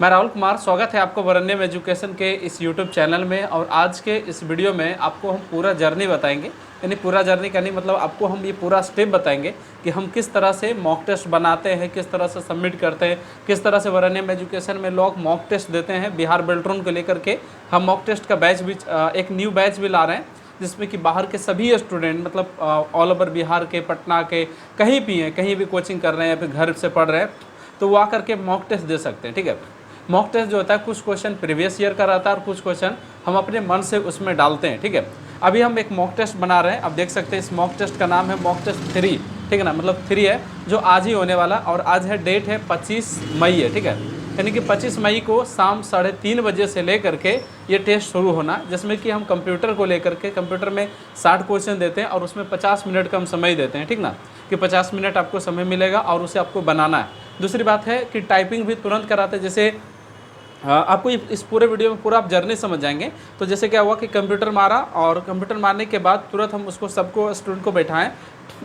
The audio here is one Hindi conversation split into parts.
मैं राहुल कुमार, स्वागत है आपको वरण्यम एजुकेशन के इस यूट्यूब चैनल में। और आज के इस वीडियो में आपको हम पूरा जर्नी बताएंगे। यानी पूरा जर्नी का नहीं मतलब आपको हम ये पूरा स्टेप बताएंगे कि हम किस तरह से मॉक टेस्ट बनाते हैं, किस तरह से सबमिट करते हैं, किस तरह से वरण्यम एजुकेशन में लोग मॉक टेस्ट देते हैं। बिहार बेल्ट्रॉन को लेकर के हम मॉक टेस्ट का बैच भी एक न्यू बैच भी ला रहे हैं, जिसमें कि बाहर के सभी स्टूडेंट मतलब ऑल ओवर बिहार के, पटना के, कहीं भी हैं, कहीं भी कोचिंग कर रहे हैं या फिर घर से पढ़ रहे हैं, तो वो आकर के मॉक टेस्ट दे सकते हैं। ठीक है, मॉक टेस्ट जो होता है कुछ क्वेश्चन प्रीवियस ईयर का रहता है और कुछ क्वेश्चन हम अपने मन से उसमें डालते हैं। ठीक है, अभी हम एक मॉक टेस्ट बना रहे हैं। अब देख सकते हैं इस मॉक टेस्ट का नाम है मॉक टेस्ट 3। ठीक है ना, मतलब 3 है जो आज ही होने वाला। और आज है डेट है 25 मई है। ठीक है, यानी कि 25 मई को शाम 3:30 बजे से लेकर के ये टेस्ट शुरू होना, जिसमें कि हम कंप्यूटर को लेकर के कंप्यूटर में 60 क्वेश्चन देते हैं और उसमें 50 मिनट का हम समय देते हैं। ठीक ना, कि 50 मिनट आपको समय मिलेगा और उसे आपको बनाना है। दूसरी बात है कि टाइपिंग भी तुरंत कराते हैं। जैसे आपको इस पूरे वीडियो में पूरा आप जर्नी समझ जाएंगे। तो जैसे क्या हुआ कि कंप्यूटर मारा और कंप्यूटर मारने के बाद तुरंत हम उसको सबको स्टूडेंट को बैठाएं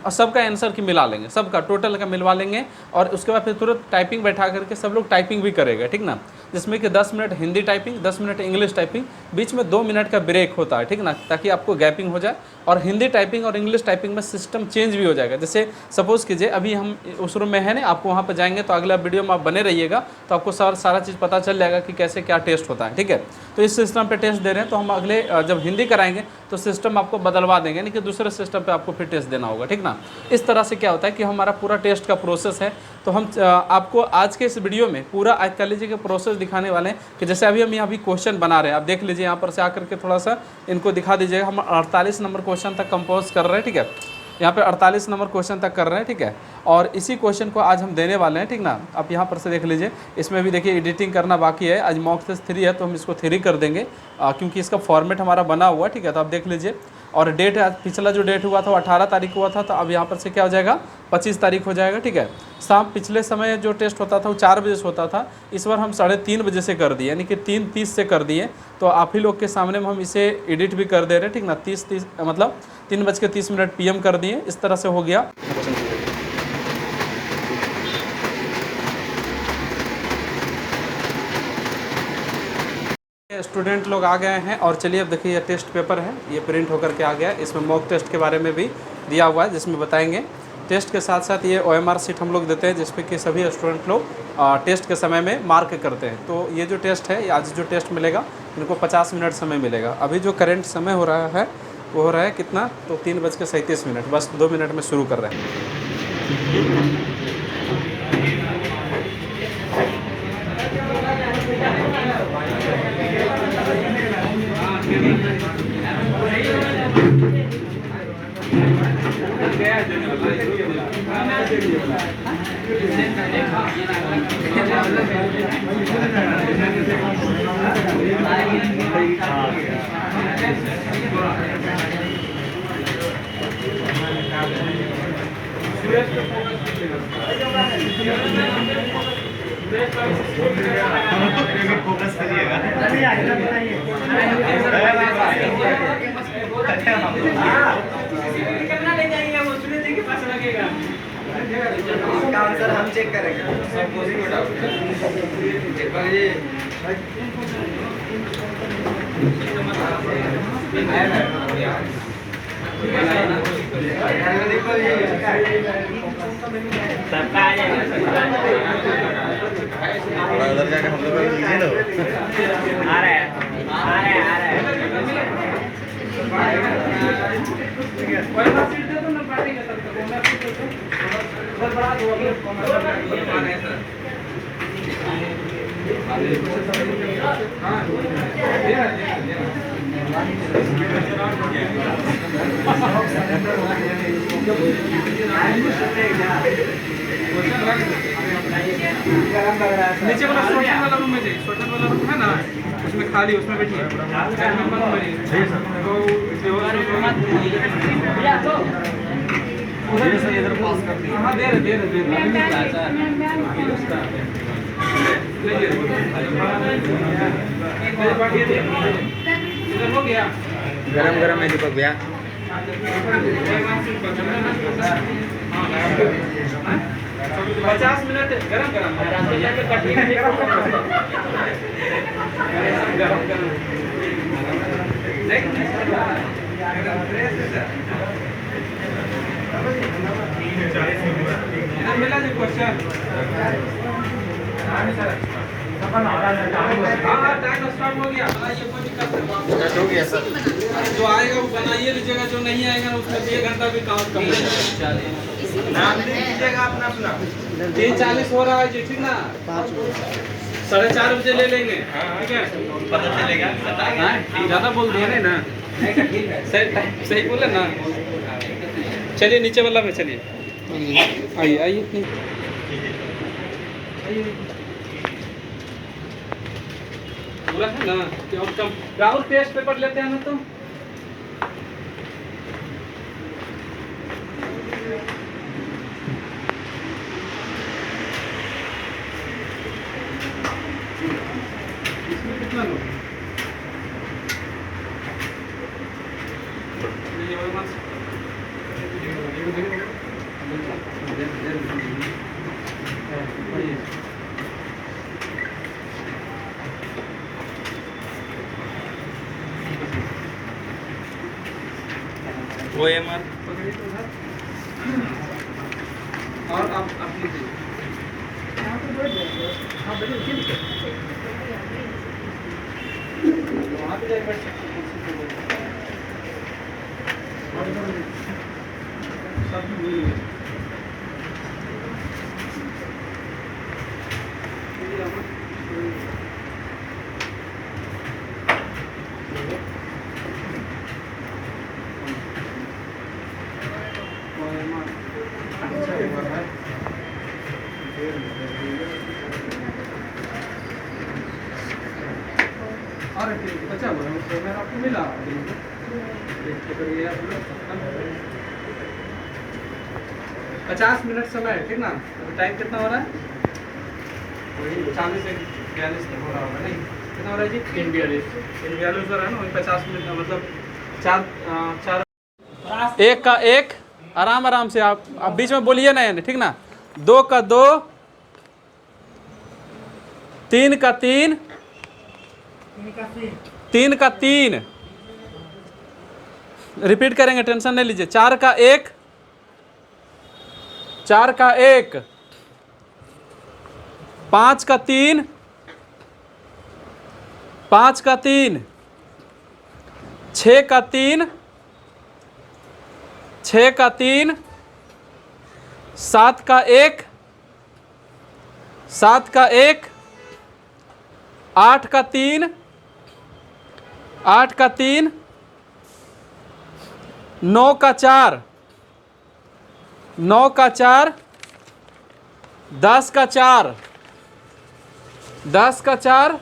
और सबका आंसर की मिला लेंगे, सबका टोटल का मिलवा लेंगे। और उसके बाद फिर तुरंत टाइपिंग बैठा करके सब लोग टाइपिंग भी करेगा। ठीक ना, जिसमें कि 10 minute Hindi typing, 10 minute English typing, बीच में 2 मिनट का ब्रेक होता है। ठीक ना, ताकि आपको गैपिंग हो जाए। और हिंदी टाइपिंग और इंग्लिश टाइपिंग में सिस्टम चेंज भी हो जाएगा। जैसे सपोज़ कीजिए अभी हम उस रूम में है ना, आपको वहाँ पर जाएंगे तो अगला वीडियो में आप बने रहिएगा, तो आपको सारा चीज़ पता चल जाएगा कि कैसे क्या टेस्ट होता है। ठीक है, तो इस सिस्टम पे टेस्ट दे रहे हैं, तो हम अगले जब हिंदी कराएंगे तो सिस्टम आपको बदलवा देंगे, यानी कि दूसरे सिस्टम पे आपको फिर टेस्ट देना होगा। ठीक ना, इस तरह से क्या होता है कि हमारा पूरा टेस्ट का प्रोसेस है। तो हम आपको आज के इस वीडियो में पूरा आज कल लीजिए के प्रोसेस दिखाने वाले हैं कि जैसे अभी हम यहाँ भी क्वेश्चन बना रहे हैं। आप देख लीजिए, यहाँ पर से आकर के थोड़ा सा इनको दिखा दीजिएगा। हम 48 नंबर क्वेश्चन तक कंपोज कर रहे हैं। ठीक है, यहाँ पे 48 नंबर क्वेश्चन तक कर रहे हैं। ठीक है, और इसी क्वेश्चन को आज हम देने वाले हैं। ठीक ना, आप यहाँ पर से देख लीजिए, इसमें भी देखिए एडिटिंग करना बाकी है। आज मॉक टेस्ट 3 है तो हम इसको 3 कर देंगे क्योंकि इसका फॉर्मेट हमारा बना हुआ है। ठीक है, तो आप देख लीजिए। और डेट पिछला जो डेट हुआ था वो 18 तारीख हुआ था, तो अब यहाँ पर से क्या हो जाएगा 25 तारीख हो जाएगा। ठीक है, शाम पिछले समय जो टेस्ट होता था वो 4 बजे से होता था, इस बार हम 3:30 बजे से कर दिए, यानी कि 3:30 से कर दिए। तो आप ही लोग के सामने में हम इसे एडिट भी कर दे रहे हैं। ठीक ना, 30 मतलब 3:30 PM कर दिए, इस तरह से हो गया। स्टूडेंट लोग आ गए हैं और चलिए अब देखिए ये टेस्ट पेपर है, ये प्रिंट होकर के आ गया है। इसमें मॉक टेस्ट के बारे में भी दिया हुआ है, जिसमें बताएंगे। टेस्ट के साथ साथ ये OMR शीट हम लोग देते हैं, जिसपे कि सभी स्टूडेंट लोग टेस्ट के समय में मार्क करते हैं। तो ये जो टेस्ट है, आज जो टेस्ट मिलेगा इनको 50 मिनट समय मिलेगा। अभी जो करंट समय हो रहा है वो हो रहा है कितना, तो 3:37, बस 2 मिनट में शुरू कर रहे हैं। फोकस करिएगा। कितना ले जाएंगे वो सूर्य जी के पास लगेगा, इसका आंसर हम चेक करेंगे। उधर जाकर हम लोग लीजिए ना, आ रहा है। नीचे वाला स्वेटर वाला रूम में जाइए, स्वेटर वाला रूम है ना, उसमें खाली, उसमें बैठिए। इधर पास कर दिए। हाँ, दे रहे इधर हो गया। गरम है दीपक भैया। 50 मिनट गरम गरम मिला जी क्वेश्चन। हाँ टाइम स्टार्ट हो गया, बनाइए कोई दिक्कत नहीं। हो गया सर। जो आएगा वो बनाइए लीजिएगा, जो नहीं आएगा ना उसमें 1 घंटा भी काम कम नाम लिख दीजिएगा अपना अपना। 3:40 हो रहा है जी, ठीक ना? 4:30 बजे ले लेंगे, ठीक है? पता चलेगा। ज़्यादा बोल दिए ना, सही सही बोले ना। चलिए नीचे वाला में चलिए, आइए आइए पूरा है ना कि और कम। राहुल टेस्ट पेपर लेते हैं ना तो इसमें कितना लो? ये वाला मार्क्स OMR और आप लीजिए। हाँ बैठिए, वहाँ पे जाकर सब मिल और बचा हुआ है तो मैंने आपको मिला 50 मिनट समय है, ठीक ना? अभी टाइम कितना हो रहा है? वही 40 से 42 तक हो रहा होगा, नहीं कितना हो रहा है जी? 3:42 हो रहा है ना, वही 50 मिनट का मतलब 4 1 का 1 आराम आराम से आप बीच में बोलिए ना, यानी ठीक ना? 2 का 2, 3 का 3, 3 का 3 रिपीट करेंगे, टेंशन नहीं लीजिए। 4 का 1, 4 का 1, 5 का 3, 5 का 3, 6 का 3, 6 का 3, 7 का 1, 7 का 1, 8 का 3, 8 का 3, 9 का 4, 9 का 4, 10 का 4, 10 का 4,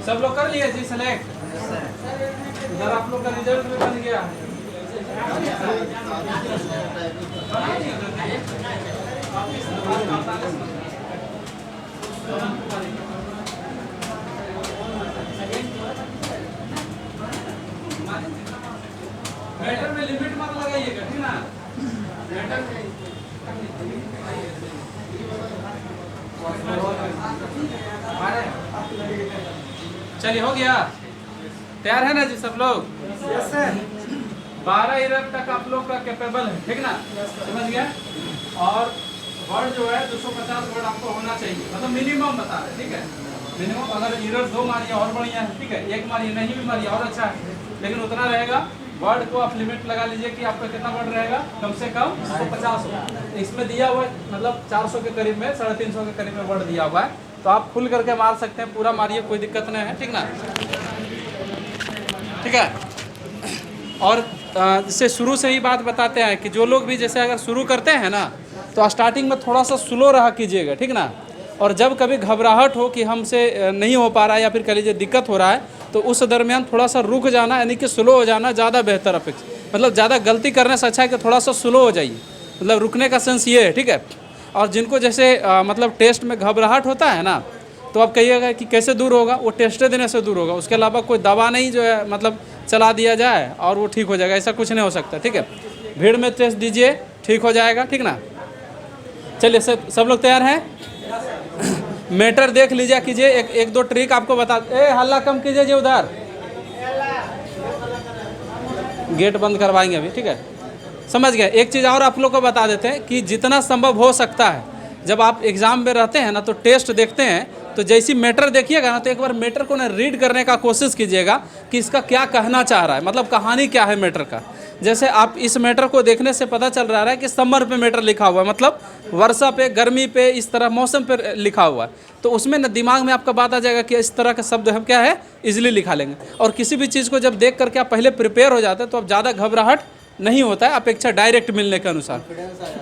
सब लोग कर लिए जी सेलेक्ट? इधर आप लोग का रिजल्ट भी बन गया। मैटर में लिमिट मत लगाइएगा, ठीक ना? मैटर में चलिए हो गया, तैयार है ना जी सब लोग? Yes sir. 12 ईयर तक आप लोग का कैपेबल है, ठीक ना? समझ गया? और वर्ड जो है 250 वर्ड आपको होना चाहिए, मतलब मिनिमम बता रहे, ठीक है? मिनिमम अगर ईयर 2 मारिए और बढ़िया है, ठीक है? 1 मारिए, नहीं भी मारिए और अच्छा है, लेकिन उतना रहेगा। वर्ड को आप लिमिट लगा लीजिए कि आपका कितना वर्ड रहेगा, कम से कम 150 हो। इसमें दिया हुआ है मतलब 400 के करीब में, 350 के करीब में वर्ड दिया हुआ है, तो आप खुल करके मार सकते हैं, पूरा मारिए, कोई दिक्कत नहीं है, ठीक ना? ठीक है। और जैसे शुरू से ही बात बताते हैं कि जो लोग भी जैसे अगर शुरू करते हैं ना, तो स्टार्टिंग में थोड़ा सा स्लो रहा कीजिएगा, ठीक ना? और जब कभी घबराहट हो कि हमसे नहीं हो पा रहा है या फिर कह लीजिए दिक्कत हो रहा है, तो उस दरमियान थोड़ा सा रुक जाना, यानी कि स्लो हो जाना ज़्यादा बेहतर अपेक्षा, मतलब ज़्यादा गलती करने से अच्छा है कि थोड़ा सा स्लो हो जाइए, मतलब रुकने का सेंस ये है, ठीक है। और जिनको जैसे मतलब टेस्ट में घबराहट होता है ना, तो आप कहिएगा कि कैसे दूर होगा, वो टेस्ट देने से दूर होगा, उसके अलावा कोई दवा नहीं जो है मतलब चला दिया जाए और वो ठीक हो जाएगा, ऐसा कुछ नहीं हो सकता, ठीक है। भीड़ में टेस्ट दीजिए, ठीक हो जाएगा, ठीक ना। चलिए सब लोग तैयार हैं। मेटर देख लीजिए, कीजिए, एक दो ट्रिक आपको बता, हल्ला कम कीजिए जी, उधर गेट बंद करवाएंगे अभी, ठीक है, समझ गए। एक चीज़ और आप लोग को बता देते हैं कि जितना संभव हो सकता है, जब आप एग्ज़ाम में रहते हैं ना तो टेस्ट देखते हैं, तो जैसी मैटर देखिएगा ना तो एक बार मैटर को ना रीड करने का कोशिश कीजिएगा कि इसका क्या कहना चाह रहा है, मतलब कहानी क्या है मैटर का। जैसे आप इस मैटर को देखने से पता चल रहा है कि समर पे मैटर लिखा हुआ है, मतलब वर्षा पे, गर्मी पे, इस तरह मौसम पे लिखा हुआ है, तो उसमें ना दिमाग में आपका बात आ जाएगा कि इस तरह का शब्द हम क्या है इजीली लिखा लेंगे। और किसी भी चीज़ को जब देख करके आप पहले प्रिपेयर हो जाते हैं तो अब ज़्यादा घबराहट नहीं होता है, अपेक्षा डायरेक्ट मिलने के अनुसार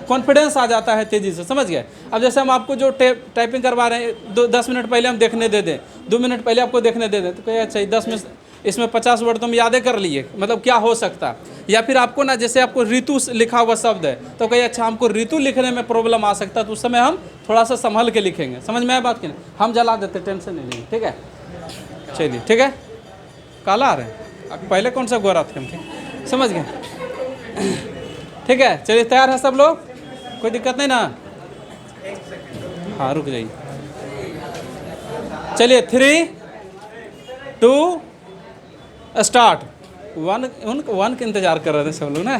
कॉन्फिडेंस आ जाता है तेज़ी से, समझ गए। अब जैसे हम आपको जो टाइपिंग करवा रहे हैं 10 मिनट पहले हम देखने दे दें, 2 मिनट पहले आपको देखने दे दें, तो कहिए अच्छा 10 में इसमें 50 वर्ड तुम यादें कर लिए, मतलब क्या हो सकता है। या फिर आपको ना जैसे आपको ऋतु लिखा हुआ शब्द है तो कहिए अच्छा हमको ऋतु लिखने में प्रॉब्लम आ सकता है, तो उस समय हम थोड़ा सा संभल के लिखेंगे, समझ में आया बात की ना। हम जला देते, टेंशन नहीं लेंगे, ठीक है। चलिए ठीक है, काला आ रहे हैं, पहले कौन सा गोरा थे हम, ठीक समझ गए, ठीक है। चलिए तैयार है सब लोग, कोई दिक्कत नहीं ना। हाँ रुक जाइए, चलिए 3, 2 स्टार्ट। वन के इंतजार कर रहे थे सब लोग ना।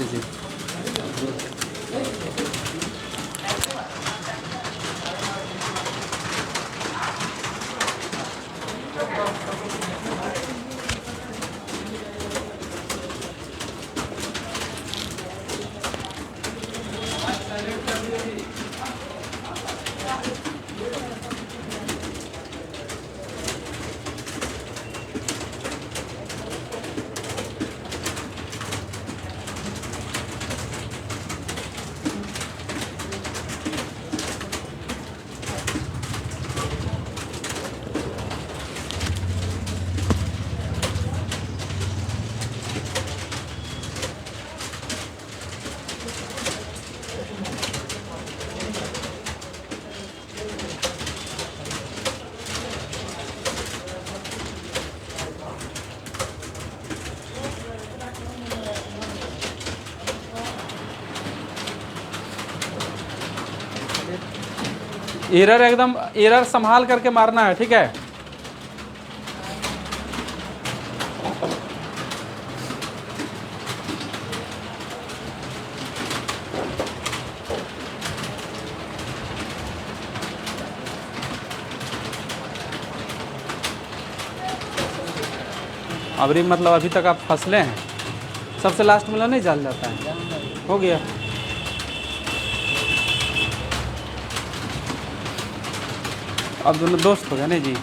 जी एरर एकदम एरर संभाल करके मारना है, ठीक है। अभी मतलब अभी तक आप फंसले हैं, सबसे लास्ट में नहीं जल जाता है, हो गया। अब दोनों दोस्त हो गए नहीं जी।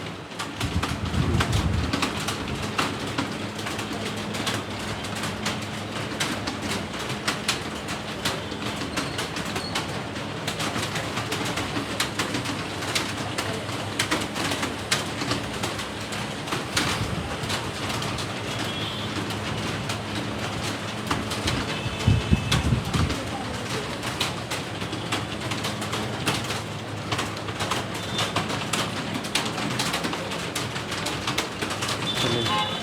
चलिए